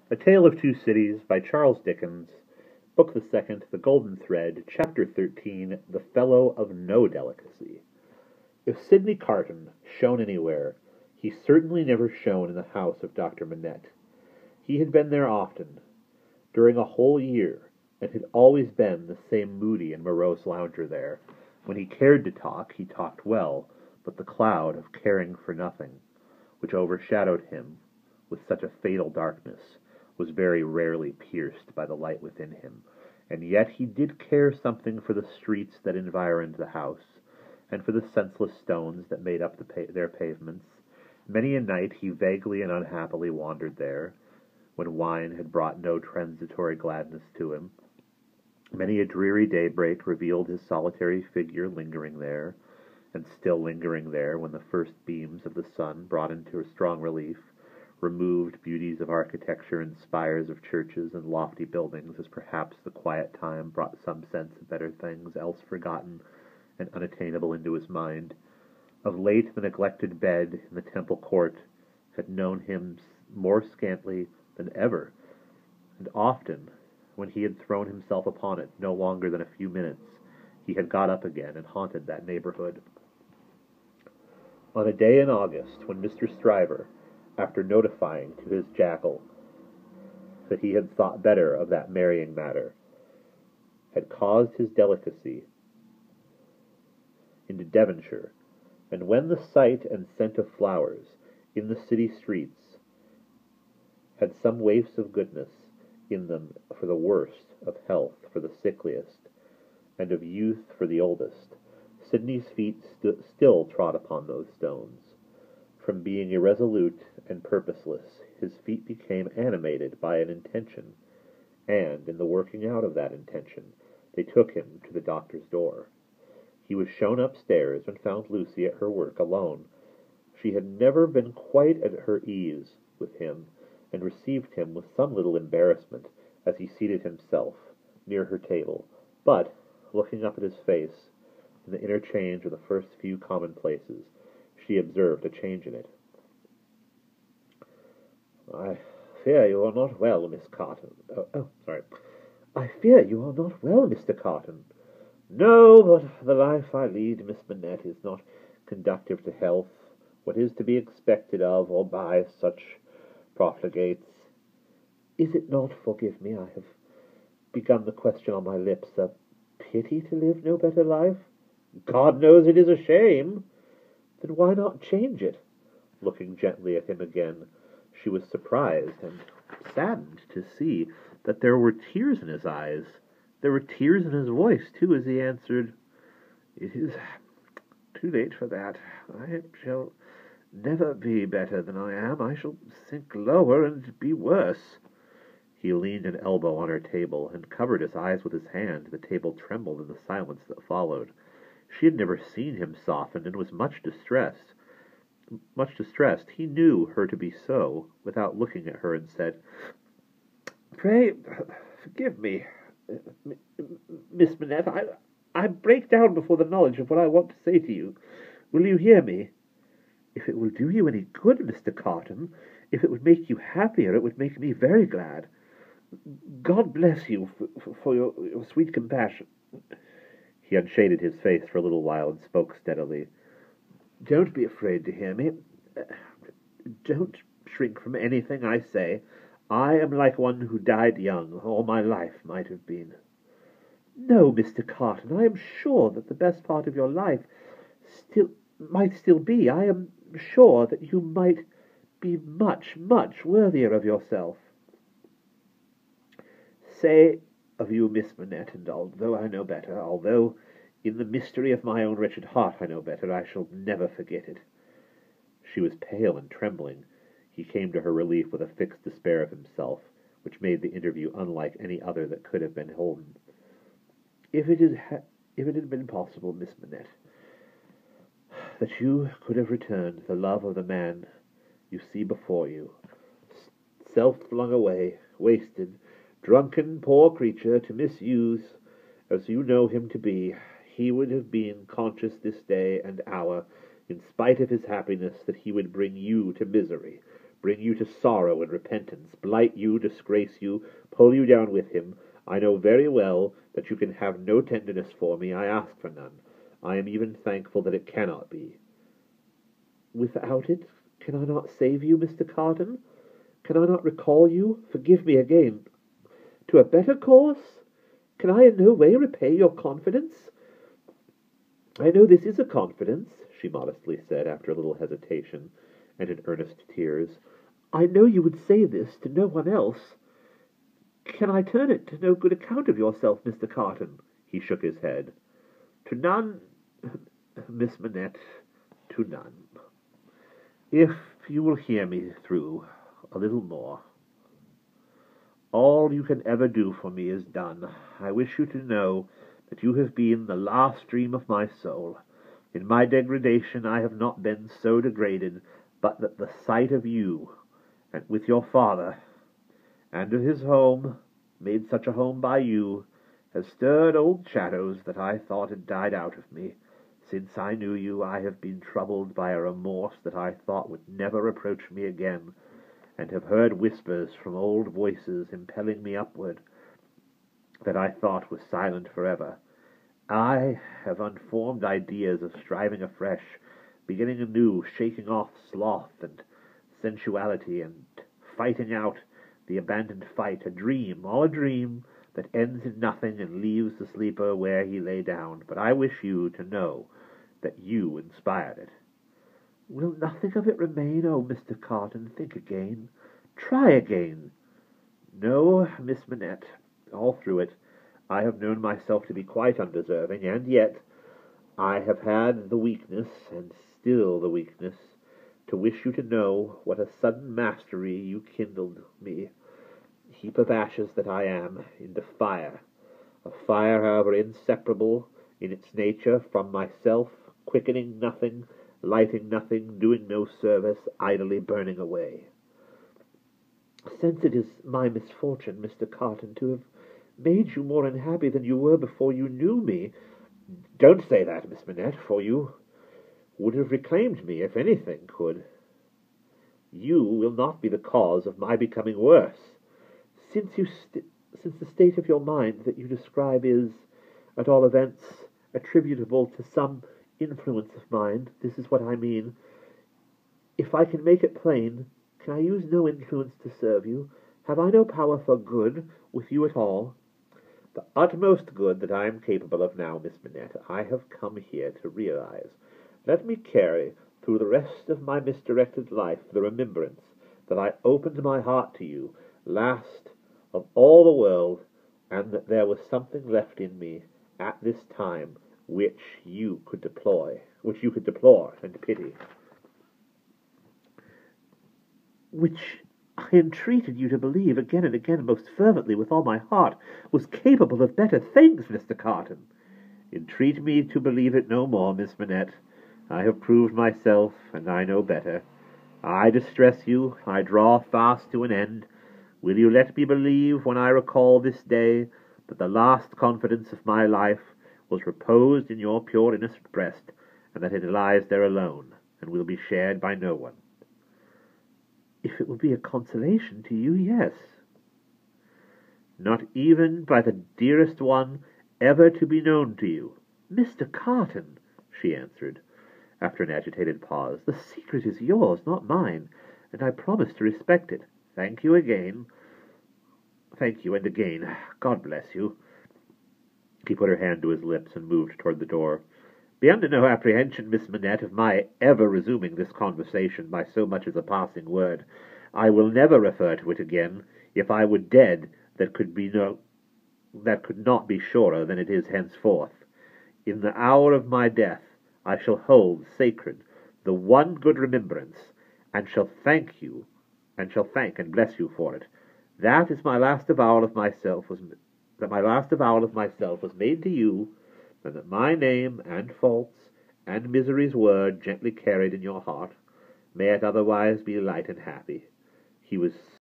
A Tale of Two Cities by Charles Dickens, Book the Second, The Golden Thread, Chapter 13, The Fellow of No Delicacy. If Sidney Carton shone anywhere, he certainly never shone in the house of Dr. Manette. He had been there often, during a whole year, and had always been the same moody and morose lounger there. When he cared to talk, he talked well, but the cloud of caring for nothing, which overshadowed him with such a fatal darkness, was very rarely pierced by the light within him, and yet he did care something for the streets that environed the house, and for the senseless stones that made up their pavements. Many a night he vaguely and unhappily wandered there, when wine had brought no transitory gladness to him. Many a dreary daybreak revealed his solitary figure lingering there, and still lingering there when the first beams of the sun brought into strong relief removed beauties of architecture and spires of churches and lofty buildings, as perhaps the quiet time brought some sense of better things else forgotten and unattainable into his mind. Of late the neglected bed in the temple court had known him more scantly than ever, and often, when he had thrown himself upon it no longer than a few minutes, he had got up again and haunted that neighborhood. On a day in August, when Mr. Stryver, after notifying to his jackal that he had thought better of that marrying matter, had caused his Delicacy into Devonshire, and when the sight and scent of flowers in the city streets had some waifs of goodness in them for the worst, of health for the sickliest, and of youth for the oldest, Sidney's feet still trod upon those stones. From being irresolute and purposeless, his feet became animated by an intention, and, in the working out of that intention, they took him to the doctor's door. He was shown upstairs and found Lucy at her work alone. She had never been quite at her ease with him, and received him with some little embarrassment as he seated himself near her table, but, looking up at his face, in the interchange of the first few commonplaces, she observed a change in it. "I fear you are not well, Miss Carton. Sorry. I fear you are not well, Mr. Carton." "No, but the life I lead, Miss Manette, is not conducive to health. What is to be expected of or by such profligates? Is it not, forgive me, I have begun the question on my lips, a pity to live no better life?" "God knows it is a shame." "Then why not change it?" Looking gently at him again, she was surprised and saddened to see that there were tears in his eyes. There were tears in his voice, too, as he answered, "It is too late for that. I shall never be better than I am. I shall sink lower and be worse." He leaned an elbow on her table and covered his eyes with his hand. The table trembled in the silence that followed. She had never seen him softened, and was much distressed. He knew her to be so, without looking at her, and said, "Pray forgive me, Miss Manette. I break down before the knowledge of what I want to say to you. Will you hear me?" "If it will do you any good, Mr. Carton, if it would make you happier, it would make me very glad. God bless you for your sweet compassion." He unshaded his face for a little while and spoke steadily. "Don't be afraid to hear me. Don't shrink from anything I say. I am like one who died young, or my life might have been." "No, Mr. Carton, I am sure that the best part of your life might still be. I am sure that you might be much, much worthier of yourself." "Say of you, Miss Manette, and although I know better, although in the mystery of my own wretched heart I know better, I shall never forget it." She was pale and trembling. He came to her relief with a fixed despair of himself, which made the interview unlike any other that could have been holden. If it had been possible, Miss Manette, that you could have returned the love of the man you see before you, self-flung away, wasted, drunken, poor creature, to misuse as you know him to be, he would have been conscious this day and hour, in spite of his happiness, that he would bring you to misery, bring you to sorrow and repentance, blight you, disgrace you, pull you down with him. I know very well that you can have no tenderness for me. I ask for none. I am even thankful that it cannot be. Without it, can I not save you, Mr. Carton? Can I not recall you, forgive me again, to a better course? Can I in no way repay your confidence? I know this is a confidence, she modestly said after a little hesitation and in earnest tears. I know you would say this to no one else. Can I turn it to no good account of yourself, Mr. Carton? He shook his head. To none, Miss Manette, to none. If you will hear me through a little more. All you can ever do for me is done. I wish you to know that you have been the last dream of my soul. In my degradation I have not been so degraded, but that the sight of you, and with your father, and of his home, made such a home by you, has stirred old shadows that I thought had died out of me. Since I knew you, I have been troubled by a remorse that I thought would never reproach me again, and have heard whispers from old voices impelling me upward that I thought was silent forever. I have unformed ideas of striving afresh, beginning anew, shaking off sloth and sensuality, and fighting out the abandoned fight, a dream, all a dream, that ends in nothing and leaves the sleeper where he lay down. But I wish you to know that you inspired it. Will nothing of it remain? Oh, Mr. Carton, think again. Try again. No, Miss Manette, all through it, I have known myself to be quite undeserving, and yet I have had the weakness, and still the weakness, to wish you to know what a sudden mastery you kindled me, heap of ashes that I am, into fire, a fire, however, inseparable in its nature from myself, quickening nothing, lighting nothing, doing no service, idly burning away. Since it is my misfortune, Mr. Carton, to have made you more unhappy than you were before you knew me. Don't say that, Miss Manette, for you would have reclaimed me, if anything could. You will not be the cause of my becoming worse. Since the state of your mind that you describe is, at all events, attributable to some influence of mine, this is what I mean. If I can make it plain, can I use no influence to serve you? Have I no power for good with you at all? The utmost good that I am capable of now, Miss Manette, I have come here to realize. Let me carry through the rest of my misdirected life the remembrance that I opened my heart to you, last of all the world, and that there was something left in me at this time which you could deplore and pity. Which I entreated you to believe again and again most fervently with all my heart was capable of better things, Mr. Carton. Entreat me to believe it no more, Miss Manette. I have proved myself, and I know better. I distress you, I draw fast to an end. Will you let me believe, when I recall this day, that the last confidence of my life was reposed in your pure innocent breast, and that it lies there alone, and will be shared by no one? If it will be a consolation to you, yes. Not even by the dearest one ever to be known to you? Mr. Carton, she answered, after an agitated pause, the secret is yours, not mine, and I promise to respect it. Thank you again. Thank you, and again. God bless you. He put her hand to his lips and moved toward the door. Be under no apprehension, Miss Manette, of my ever resuming this conversation by so much as a passing word. I will never refer to it again. If I were dead, that could not be surer than it is henceforth. In the hour of my death, I shall hold sacred the one good remembrance, and shall thank and bless you for it. That is my last avowal of myself was made to you, and that my name and faults and miseries were gently carried in your heart. May it otherwise be light and happy. He was